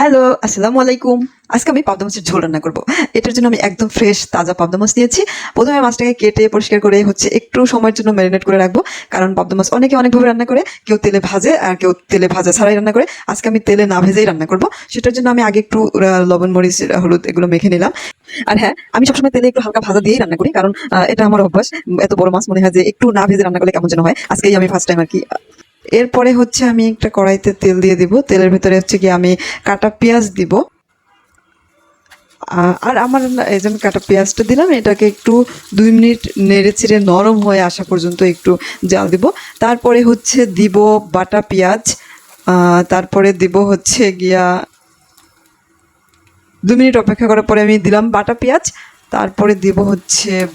Hello, আসসালামু আলাইকুম। আজকে আমি পাবদা মাছের ঝোল রান্না করব। এটার জন্য আমি একদম ফ্রেশ তাজা পাবদা মাছ নিয়েছি। প্রথমে মাছটাকে কেটে পরিষ্কার করে একটু সময়ের জন্য ম্যারিনেট করে রাখবো। কারণ পাবদা মাছ অনেকে অনেকভাবে রান্না করে। কেউ তেলে ভাজে আর কেউ তেলে ভাজা ছাড়াই রান্না করে। আজকে আমি তেলে না ভেজেই রান্না করব। সেটার জন্য আমি আগে একটু লবণ, মরিচ, হলুদ এগুলো মেখে নিলাম। আর হ্যাঁ, আমি সবসময় তেলে একটু হালকা ভাজা দিয়েই রান্না করি। কারণ এটা আমার অভ্যাস। এত বড় মাছ মনে হয় যে একটু না ভেজে রান্না করলে কেমন যেন হয়। আজকেই আমি ফার্স্ট টাইম আরকি। এরপরে আমি একটা কড়াইতে তেল দিয়ে দিব। তেলের ভেতরে গিয়ে আমি কাটা পেঁয়াজ দিব। আর আমার এই যে আমি কাটা পেঁয়াজটা দিলাম, এটাকে একটু ২ মিনিট নেড়ে চেড়ে নরম হয়ে আসা পর্যন্ত একটু জাল দিব। তারপরে দিব বাটা পেঁয়াজ। তারপরে দিব গিয়া ২ মিনিট অপেক্ষা করার পরে আমি দিলাম বাটা পেঁয়াজ। তারপরে দিব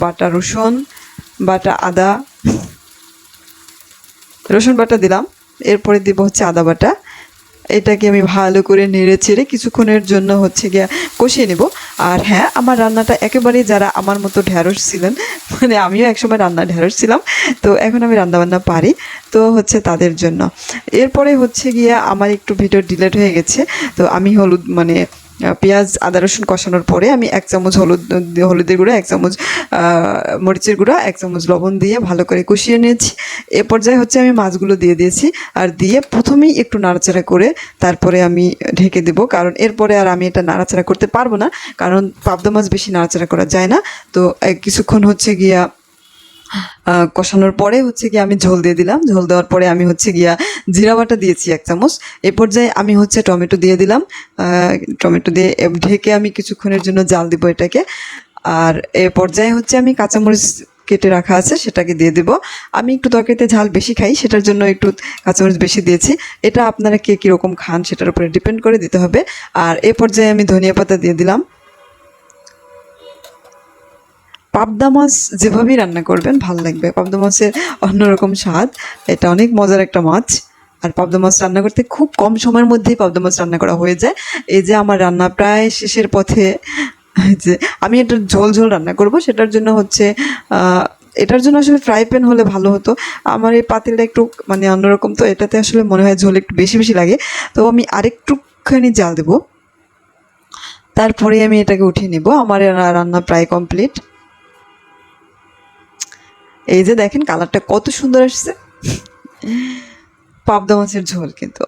বাটা রসুন, বাটা আদা, রসুন বাটা দিলাম। এরপরে দিব আদা বাটা। এটাকে আমি ভালো করে নেড়ে চেড়ে কিছুক্ষণের জন্য গিয়া কষিয়ে নেব। আর হ্যাঁ, আমার রান্নাটা একেবারেই যারা আমার মতো ঢ্যাঁড়স ছিলেন, মানে আমিও একসময় রান্না ঢ্যাঁড়স ছিলাম, তো এখন আমি রান্নাবান্না পারি, তো তাদের জন্য। এরপরে গিয়া আমার একটু ভিডিও ডিলেট হয়ে গেছে, তো আমি হলুদ মানে পেঁয়াজ আদা রসুন কষানোর পরে আমি 1 চামচ হলুদের গুঁড়া, 1 চামচ মরিচের গুঁড়া, 1 চামচ লবণ দিয়ে ভালো করে কষিয়ে নিয়েছি। এ পর্যায়ে আমি মাছগুলো দিয়ে দিয়েছি। আর দিয়ে প্রথমেই একটু নাড়াচাড়া করে তারপরে আমি ঢেকে দেবো, কারণ এরপরে আর আমি এটা নাড়াচাড়া করতে পারবো না, কারণ পাবদা মাছ বেশি নাড়াচাড়া করা যায় না। তো কিছুক্ষণ গিয়া কষানোর পরে গিয়ে আমি ঝোল দিয়ে দিলাম। ঝোল দেওয়ার পরে আমি গিয়া জিরা বাটা দিয়েছি 1 চামচ। এ পর্যায়ে আমি টমেটো দিয়ে দিলাম। টমেটো দিয়ে ঢেকে আমি কিছুক্ষণের জন্য জাল দিব এটাকে। আর এ পর্যায়ে আমি কাঁচামরিচ কেটে রাখা আছে সেটাকে দিয়ে দেব। আমি একটু তরকারিতে ঝাল বেশি খাই, সেটার জন্য একটু কাঁচামরিচ বেশি দিয়েছি। এটা আপনারা কে কীরকম খান সেটার উপরে ডিপেন্ড করে দিতে হবে। আর এ পর্যায়ে আমি ধনিয়া পাতা দিয়ে দিলাম। পাবদা মাছ যেভাবেই রান্না করবেন ভালো লাগবে। পাবদা মাছের অন্যরকম স্বাদ, এটা অনেক মজার একটা মাছ। আর পাবদা মাছ রান্না করতে খুব কম সময়ের মধ্যেই পাবদা মাছ রান্না করা হয়ে যায়। এই যে আমার রান্না প্রায় শেষের পথে। যে আমি এটা ঝোল ঝোল রান্না করব, সেটার জন্য এটার জন্য আসলে ফ্রাই প্যান হলে ভালো হতো। আমার এই পাতিলটা একটু মানে অন্যরকম, তো এটাতে আসলে মনে হয় ঝোল একটু বেশি বেশি লাগে। তো আমি আরেকটুখানি জাল দেবো, তারপরে আমি এটাকে উঠিয়ে নেব। আমার রান্না প্রায় কমপ্লিট। এই যে দেখেন কালারটা কত সুন্দর আসছে। পাবদা মাছের ঝোল কিন্তু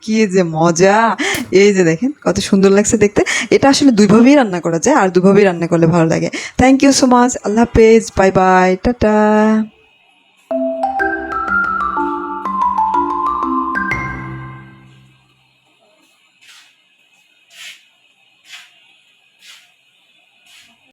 কি যে মজা! এই যে দেখেন কত সুন্দর লাগছে দেখতে। এটা আসলে দুইভাবেই রান্না করা যায়, আর দুভাবেই রান্না করলে ভালো লাগে। Thank you so much. আল্লাহ হাফেজ, বাই বাই, টাটা।